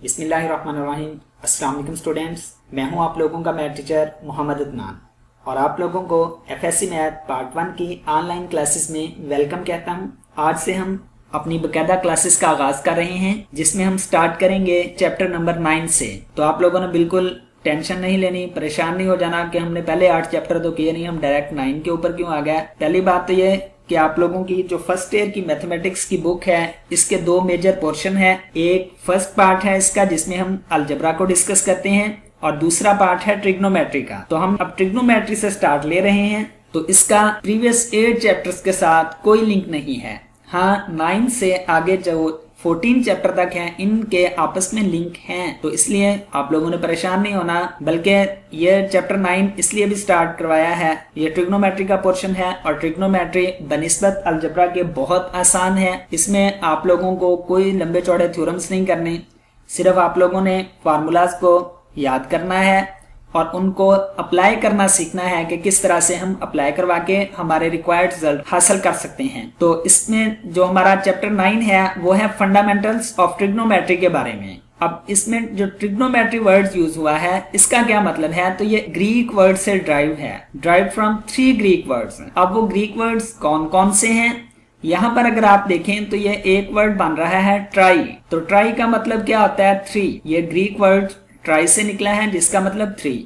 बिस्मिल्लाहिर्रहमानिर्रहीम। अस्सलाम वालेकुम स्टूडेंट्स, मैं हूं आप लोगों का मैथ टीचर मोहम्मद अदनान और आप लोगों को एफएससी मैथ पार्ट 1 की ऑनलाइन क्लासेस में वेलकम कहता हूं। आज से हम अपनी बकायदा क्लासेस का आगाज कर रहे हैं जिसमें हम स्टार्ट करेंगे चैप्टर नंबर 9 से। तो आप लोगों ने बिल्कुल टेंशन नहीं लेनी, परेशान नहीं हो जाना कि हमने पहले 8 चैप्टर तो किए नहीं, हम डायरेक्ट 9 के ऊपर क्यों आ गया। पहली बात तो ये कि आप लोगों की जो फर्स्ट ईयर की मैथमेटिक्स की बुक है इसके 2 मेजर पोर्शन है। एक फर्स्ट पार्ट है इसका जिसमें हम अलजेब्रा को डिस्कस करते हैं और दूसरा पार्ट है ट्रिग्नोमेट्री का। तो हम अब ट्रिग्नोमेट्री से स्टार्ट ले रहे हैं, तो इसका प्रीवियस 8 चैप्टर्स के साथ कोई लिंक नहीं है। हाँ, 9 से आगे जो 14 चैप्टर तक हैं इनके आपस में लिंक हैं, तो इसलिए आप लोगों ने परेशान नहीं होना। बल्कि ये चैप्टर 9 इसलिए भी स्टार्ट करवाया है, ये ट्रिग्नोमेट्री का पोर्शन है और ट्रिग्नोमेट्री बनिस्बत अलजेब्रा के बहुत आसान है। इसमें आप लोगों को कोई लंबे चौड़े थ्योरम्स नहीं करने, सिर्फ आप लोगों ने फार्मूलाज को याद करना है और उनको अप्लाई करना सीखना है कि किस तरह से हम अप्लाई करवा के हमारे रिक्वायर्ड रिजल्ट हासिल कर सकते हैं। तो इसमें जो हमारा चैप्टर 9 है वो है फंडामेंटल्स ऑफ ट्रिग्नोमेट्री के बारे में। अब इसमें जो ट्रिग्नोमेट्री वर्ड्स यूज हुआ है इसका क्या मतलब है, तो ये ग्रीक वर्ड से ड्राइव है, ड्राइव फ्रॉम 3 ग्रीक वर्ड्स। अब वो ग्रीक वर्ड्स कौन कौन से हैं, यहाँ पर अगर आप देखें तो ये एक वर्ड बन रहा है ट्राई। तो ट्राई का मतलब क्या होता है, 3। ये ग्रीक वर्ड ट्राई से निकला है जिसका मतलब 3।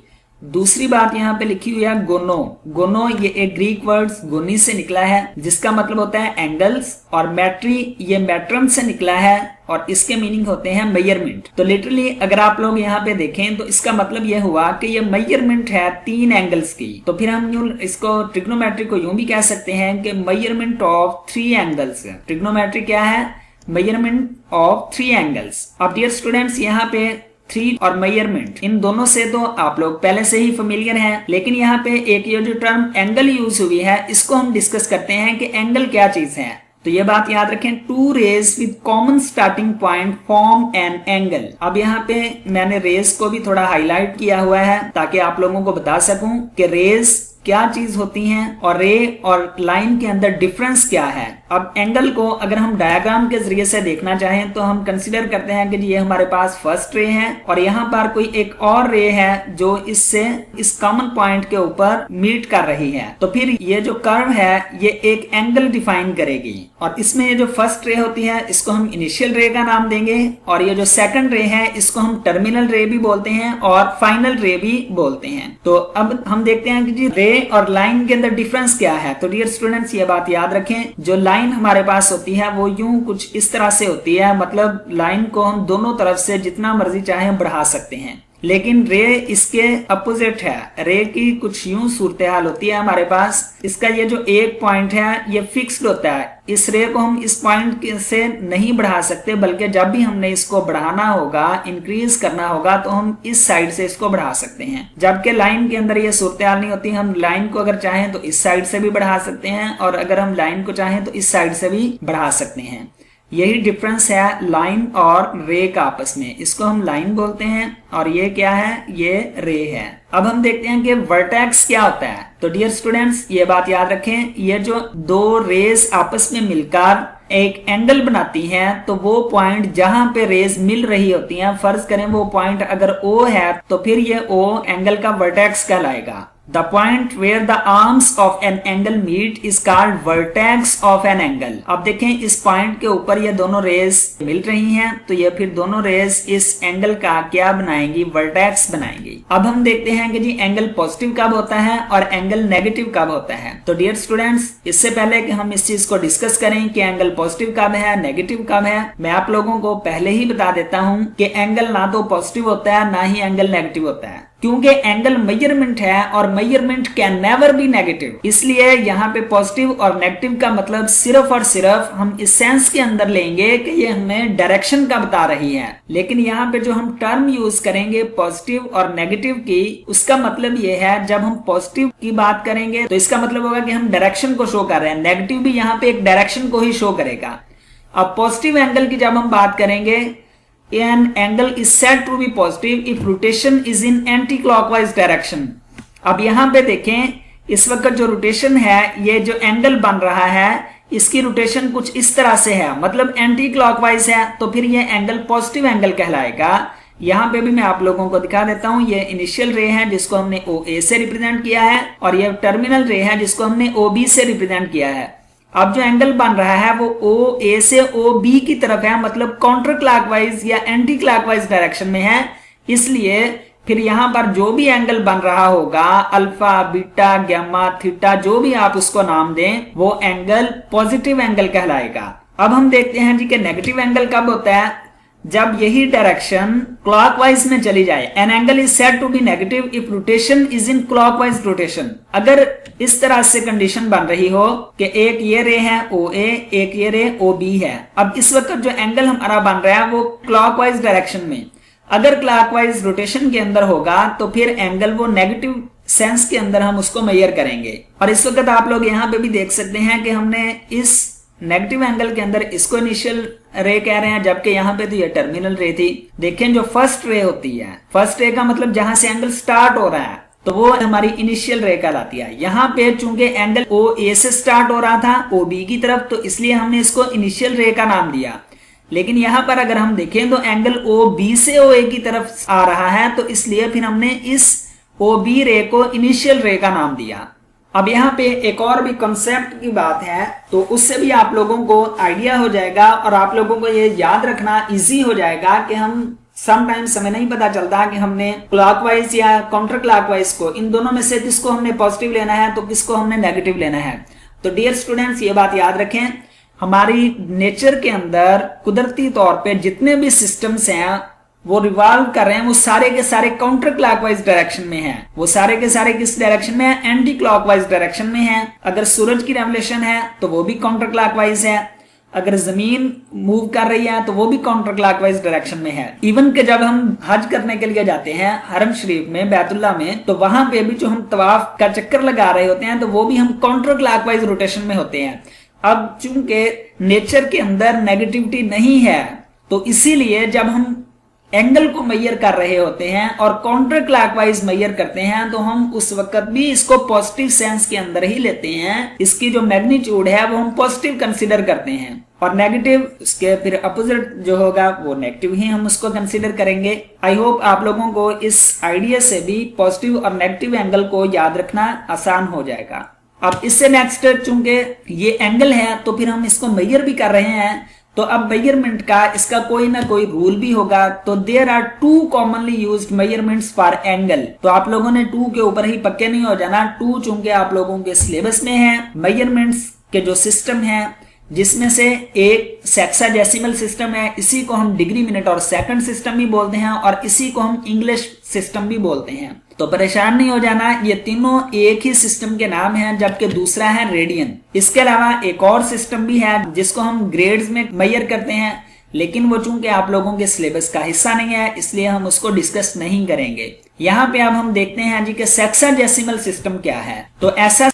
दूसरी बात यहाँ पे लिखी हुई है गोनो। गोनो ये एक ग्रीक वर्ड गोनी से निकला है जिसका मतलब होता है एंगल्स, और मैट्री ये मैट्रम से निकला है और इसके मीनिंग होते हैं मेजरमेंट। तो लिटरली अगर आप लोग यहाँ पे देखें तो इसका मतलब ये हुआ कि ये मेजरमेंट है 3 एंगल्स की। तो फिर हम यूं इसको ट्रिग्नोमेट्री को यूं भी कह सकते हैं कि मेजरमेंट ऑफ 3 एंगल्स। ट्रिग्नोमेट्री क्या है, मेजरमेंट ऑफ 3 एंगल्स। अब डियर स्टूडेंट्स यहाँ पे 3 और मेजरमेंट इन दोनों से तो आप लोग पहले से ही फेमिलियर हैं, लेकिन यहाँ पे एक ये जो टर्म एंगल यूज हुई है इसको हम डिस्कस करते हैं कि एंगल क्या चीज है। तो ये बात याद रखें, 2 rays with common starting point form an angle. अब यहाँ पे मैंने रेज को भी थोड़ा हाईलाइट किया हुआ है ताकि आप लोगों को बता सकूं कि रेज क्या चीज होती हैं और रे और लाइन के अंदर डिफरेंस क्या है। अब एंगल को अगर हम डायग्राम के जरिए से देखना चाहें तो हम कंसीडर करते हैं कि ये हमारे पास फर्स्ट रे है और यहाँ पर कोई एक और रे है जो इससे इस कॉमन पॉइंट के ऊपर मीट कर रही है। तो फिर ये जो कर्व है ये एक एंगल डिफाइन करेगी और इसमें ये जो फर्स्ट रे होती है इसको हम इनिशियल रे का नाम देंगे और ये जो सेकंड रे है इसको हम टर्मिनल रे भी बोलते हैं और फाइनल रे भी बोलते हैं। तो अब हम देखते हैं कि जी रे और लाइन के अंदर डिफरेंस क्या है। तो डियर स्टूडेंट्स ये बात याद रखें, जो लाइन हमारे पास होती है वो यूं कुछ इस तरह से होती है, मतलब लाइन को हम दोनों तरफ से जितना मर्जी चाहे बढ़ा सकते हैं, लेकिन रे इसके अपोजिट है। रे की कुछ यूं सूरत हाल होती है हमारे पास, इसका ये जो एक पॉइंट है ये फिक्स्ड होता है, इस रे को हम इस पॉइंट से नहीं बढ़ा सकते, बल्कि जब भी हमने इसको बढ़ाना होगा, इंक्रीज करना होगा, तो हम इस साइड से इसको बढ़ा सकते हैं। जबकि लाइन के अंदर ये सूरत हाल नहीं होती, हम लाइन को अगर चाहें तो इस साइड से भी बढ़ा सकते हैं और अगर हम लाइन को चाहें तो इस साइड से भी बढ़ा सकते हैं। यही डिफरेंस है लाइन और रे का आपस में, इसको हम लाइन बोलते हैं और ये क्या है, ये रे है। अब हम देखते हैं कि वर्टेक्स क्या होता है। तो डियर स्टूडेंट्स ये बात याद रखें, ये जो 2 रेज आपस में मिलकर एक एंगल बनाती हैं तो वो पॉइंट जहां पे रेज मिल रही होती हैं, फर्ज करें वो पॉइंट अगर O है तो फिर ये O एंगल का वर्टेक्स कहलाएगा। The point where the arms of an angle meet is called vertex of an angle। अब देखें इस पॉइंट के ऊपर ये दोनों रेज मिल रही हैं तो ये फिर दोनों रेज इस एंगल का क्या बनाएंगी, वर्टेक्स बनाएंगी। अब हम देखते हैं कि जी एंगल पॉजिटिव कब होता है और एंगल नेगेटिव कब होता है। तो डियर स्टूडेंट्स इससे पहले कि हम इस चीज को डिस्कस करें कि एंगल पॉजिटिव कब है, नेगेटिव कब है, मैं आप लोगों को पहले ही बता देता हूं कि एंगल ना तो पॉजिटिव होता है ना ही एंगल नेगेटिव होता है, क्योंकि एंगल मेजरमेंट है और measurement can never be negative. इसलिए यहाँ पे पॉजिटिव और नेगेटिव का मतलब सिर्फ और सिर्फ हम इस सेंस के अंदर लेंगे कि ये हमें डायरेक्शन का बता रही है, लेकिन यहाँ पे जो हम टर्म यूज करेंगे पॉजिटिव और नेगेटिव की, उसका मतलब ये है जब हम पॉजिटिव की बात करेंगे तो इसका मतलब होगा कि हम डायरेक्शन को शो कर रहे हैं, नेगेटिव भी यहाँ पे एक डायरेक्शन को ही शो करेगा। अब पॉजिटिव एंगल की जब हम बात करेंगे, an angle is said to be positive if rotation is in anti-clockwise direction। अब यहाँ पे देखें इस वक्त जो रोटेशन है, ये जो एंगल बन रहा है इसकी रोटेशन कुछ इस तरह से है, मतलब एंटी क्लॉकवाइज है, तो फिर ये एंगल पॉजिटिव एंगल कहलाएगा। यहाँ पे भी मैं आप लोगों को दिखा देता हूँ, ये इनिशियल रे है जिसको हमने OA से रिप्रेजेंट किया है, और ये टर्मिनल रे है जिसको हमने OB से रिप्रेजेंट किया है। अब जो एंगल बन रहा है वो OA से OB की तरफ है, मतलब काउंटर क्लॉकवाइज या एंटी क्लॉकवाइज डायरेक्शन में है। इसलिए फिर यहाँ पर जो भी एंगल बन रहा होगा, अल्फा, बीटा, गामा, थीटा, जो भी आप उसको नाम दें, वो एंगल पॉजिटिव एंगल कहलाएगा। अब हम देखते हैं जी कि नेगेटिव एंगल कब होता है, जब यही डायरेक्शन क्लॉकवाइज में चली जाए। An angle is said to be negative if rotation is in clockwise rotation. अगर इस तरह से कंडीशन बन रही हो कि एक ये रे है OA, एक ये रे OB है। अब इस वक्त जो एंगल हमारा बन रहा है वो क्लॉकवाइज डायरेक्शन में, अगर क्लॉकवाइज रोटेशन के अंदर होगा तो फिर एंगल वो नेगेटिव सेंस के अंदर हम उसको मेजर करेंगे। और इस वक्त आप लोग यहाँ पे भी देख सकते हैं कि हमने इस नेगेटिव एंगल के अंदर इसको इनिशियल रे कह रहे हैं, जबकि यहाँ पे तो ये टर्मिनल रे थी। देखें जो फर्स्ट रे होती है, फर्स्ट रे का मतलब जहां से एंगल स्टार्ट हो रहा है, तो वो हमारी इनिशियल रे कहलाती है। यहाँ पे चूंकि एंगल OA से स्टार्ट हो रहा था OB की तरफ, तो इसलिए हमने इसको इनिशियल रे का नाम दिया। लेकिन यहाँ पर अगर हम देखें तो एंगल OB से OA की तरफ आ रहा है, तो इसलिए फिर हमने इस OB रे को इनिशियल रे का नाम दिया। अब यहाँ पे एक और भी कंसेप्ट की बात है, तो उससे भी आप लोगों को आइडिया हो जाएगा और आप लोगों को ये याद रखना इजी हो जाएगा कि हम समटाइम्स हमें नहीं पता चलता कि हमने क्लॉकवाइज या काउंटर क्लॉकवाइज को, इन दोनों में से किसको हमने पॉजिटिव लेना है तो किसको हमने नेगेटिव लेना है। तो डियर स्टूडेंट्स, ये बात याद रखें, हमारी नेचर के अंदर कुदरती तौर पे जितने भी सिस्टम्स हैं वो रिवॉल्व कर रहे हैं, वो सारे के सारे काउंटर क्लॉकवाइज डायरेक्शन में हैं। वो सारे के सारे किस डायरेक्शन में है? एंटी क्लॉकवाइज डायरेक्शन में है। अगर सूरज की रेवोल्यूशन है तो वो भी काउंटर क्लॉकवाइज है, अगर जमीन मूव कर रही है तो वो भी काउंटर क्लॉकवाइज डायरेक्शन में है। इवन के जब हम हज करने के लिए जाते हैं हरम शरीफ में, बैतुल्ला में, तो वहां पे भी जो हम तवाफ का चक्कर लगा रहे होते हैं तो वो भी हम काउंटर क्लॉकवाइज रोटेशन में होते हैं। अब चूंकि नेचर के अंदर नेगेटिविटी नहीं है, तो इसीलिए जब हम एंगल को मेजर कर रहे होते हैं और काउंटर क्लॉकवाइज मेजर करते हैं, तो हम उस वक्त भी इसको पॉजिटिव सेंस के अंदर ही लेते हैं। इसकी जो मैग्नीट्यूड है वो हम पॉजिटिव कंसीडर करते हैं, और नेगेटिव उसके फिर अपोजिट जो होगा वो नेगेटिव ही हम उसको कंसीडर करेंगे। आई होप आप लोगों को इस आइडिया से भी पॉजिटिव और नेगेटिव एंगल को याद रखना आसान हो जाएगा। अब इससे नेक्स्ट, चूंकि ये एंगल है तो फिर हम इसको मेजर भी कर रहे हैं, तो अब मेजरमेंट का इसका कोई ना कोई रूल भी होगा। तो there are two commonly used measurements for angle. तो आप लोगों ने टू के ऊपर ही पक्के नहीं हो जाना। टू चूंकि आप लोगों के सिलेबस में है, मेजरमेंट्स के जो सिस्टम है जिसमें से एक सेक्साडेसिमल सिस्टम है, इसी को हम डिग्री, मिनट और सेकंड सिस्टम भी बोलते हैं, और इसी को हम इंग्लिश सिस्टम भी बोलते हैं। तो परेशान नहीं हो जाना, ये तीनों एक ही सिस्टम के नाम हैं, जबकि दूसरा है रेडियन। इसके अलावा एक और सिस्टम भी है जिसको हम ग्रेड्स में मेजर करते हैं, लेकिन वो चूंकि आप लोगों के सिलेबस का हिस्सा नहीं है इसलिए हम उसको डिस्कस नहीं करेंगे। यहाँ पे अब हम देखते हैं जी कि सेक्साडेसिमल सिस्टम क्या है। तो ऐसा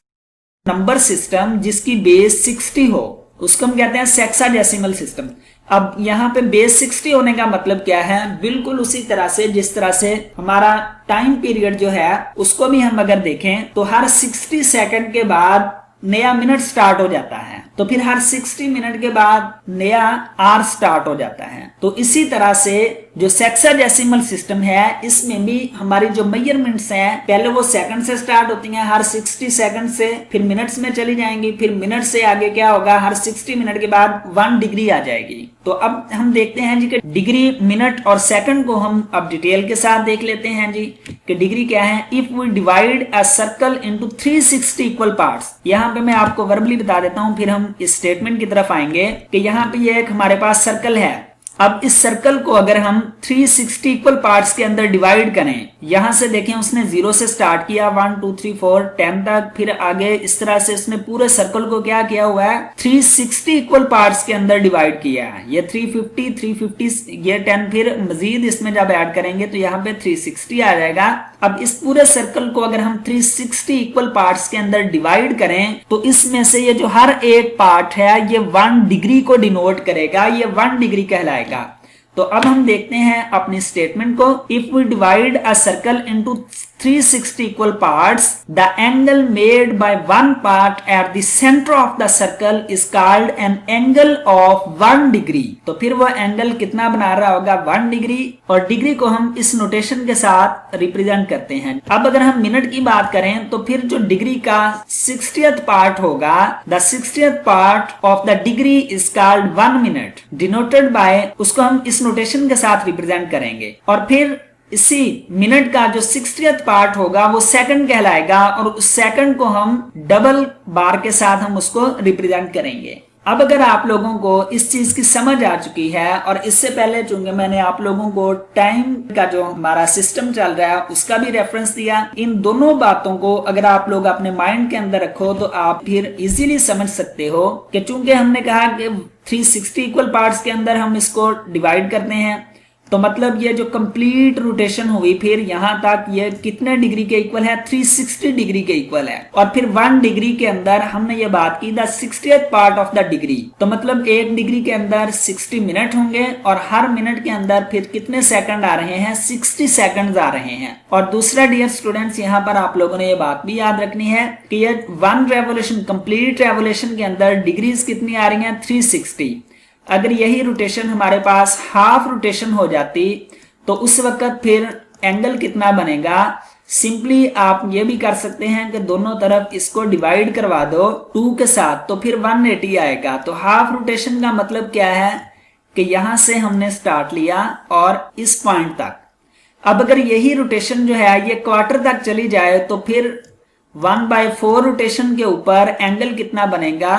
नंबर सिस्टम जिसकी बेस 60 हो उसको हम कहते हैं सेक्साडेसिमल सिस्टम। अब यहाँ पे बेस 60 होने का मतलब क्या है? बिल्कुल उसी तरह से जिस तरह से हमारा टाइम पीरियड जो है उसको भी हम अगर देखें तो हर 60 सेकंड के बाद नया मिनट स्टार्ट हो जाता है, तो फिर हर 60 मिनट के बाद नया आर स्टार्ट हो जाता है। तो इसी तरह से जो सेक्साडेसिमल सिस्टम है इसमें भी हमारी जो मेजरमेंट्स हैं पहले वो सेकंड से स्टार्ट होती हैं, हर 60 सेकंड से फिर मिनट्स में चली जाएंगी, फिर मिनट से आगे क्या होगा, हर 60 मिनट के बाद 1 डिग्री आ जाएगी। तो अब हम देखते हैं जी कि डिग्री, मिनट और सेकंड को हम अब डिटेल के साथ देख लेते हैं जी कि डिग्री क्या है। If we divide a circle into 360 equal parts, यहाँ पे मैं आपको वर्बली बता देता हूं, फिर हम इस स्टेटमेंट की तरफ आएंगे कि यहाँ पे ये एक हमारे पास सर्कल है। अब इस सर्कल को अगर हम 360 इक्वल पार्ट्स के अंदर डिवाइड करें, यहां से देखें उसने 0 से स्टार्ट किया 1 2 3 4 10 तक, फिर आगे इस तरह से उसने पूरे सर्कल को क्या किया हुआ है 360 इक्वल पार्ट्स के अंदर डिवाइड किया है। ये 350 ये 10, फिर मजीद इसमें जब ऐड करेंगे तो यहाँ पे 360 आ जाएगा। अब इस पूरे सर्कल को अगर हम 360 इक्वल पार्ट्स के अंदर डिवाइड करें तो इसमें से ये जो हर एक पार्ट है ये 1 डिग्री को डिनोट करेगा, ये 1 डिग्री कहलाएगा। तो अब हम देखते हैं अपनी स्टेटमेंट को। If we divide a circle into 360 equal parts, the angle made by one part at the center of the circle is called an angle of 1 degree। तो फिर वो एंगल कितना बना रहा होगा 1 डिग्री, और डिग्री को हम इस नोटेशन के साथ रिप्रेजेंट करते हैं। अब अगर हम मिनट की बात करें तो फिर जो डिग्री का 60th पार्ट होगा, the 60th part of the degree is called 1 minute, denoted by, उसको हम इस नोटेशन के साथ रिप्रेजेंट करेंगे। और फिर इसी मिनट का जो 60th पार्ट होगा वो सेकंड कहलाएगा, और उस सेकंड को हम डबल बार के साथ हम उसको रिप्रेजेंट करेंगे। अब अगर आप लोगों को इस चीज की समझ आ चुकी है, और इससे पहले चूंकि मैंने आप लोगों को टाइम का जो हमारा सिस्टम चल रहा है उसका भी रेफरेंस दिया, इन दोनों बातों को अगर आप लोग अपने माइंड के अंदर रखो तो आप फिर इजीली समझ सकते हो कि चूंकि हमने कहा कि 360 इक्वल पार्ट्स के अंदर हम इसको डिवाइड करते हैं, तो मतलब ये जो कंप्लीट रोटेशन हुई फिर यहां तक ये कितने डिग्री के इक्वल है, 360 डिग्री के इक्वल है। और फिर 1 डिग्री के अंदर हमने ये बात की the 60th part of the degree, तो मतलब 1 डिग्री के अंदर 60 मिनट होंगे, और हर मिनट के अंदर फिर कितने सेकंड आ रहे हैं, 60 सेकंड आ रहे हैं। और दूसरा डियर स्टूडेंट्स, यहाँ पर आप लोगों ने ये बात भी याद रखनी है कि ये 1 रेवोल्यूशन, कंप्लीट रेवोल्यूशन के अंदर डिग्रीज कितनी आ रही है, 360। अगर यही रोटेशन हमारे पास हाफ रोटेशन हो जाती तो उस वक्त फिर एंगल कितना बनेगा, सिंपली आप ये भी कर सकते हैं कि दोनों तरफ इसको डिवाइड करवा दो 2 के साथ, तो फिर 180 आएगा। तो हाफ रोटेशन का मतलब क्या है कि यहां से हमने स्टार्ट लिया और इस पॉइंट तक। अब अगर यही रोटेशन जो है ये क्वार्टर तक चली जाए तो फिर 1/4 रोटेशन के ऊपर एंगल कितना बनेगा,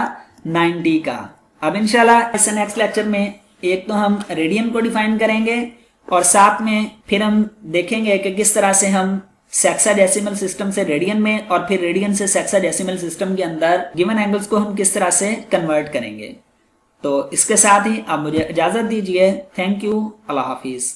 90 का। अब इंशाल्लाह इस नेक्स्ट लेक्चर में एक तो हम रेडियन को डिफाइन करेंगे, और साथ में फिर हम देखेंगे कि किस तरह से हम सेक्साडेसिमल सिस्टम से रेडियन में, और फिर रेडियन से सेक्साडेसिमल सिस्टम के अंदर गिवन एंगल्स को हम किस तरह से कन्वर्ट करेंगे। तो इसके साथ ही आप मुझे इजाजत दीजिए। Thank you, Allah Hafiz.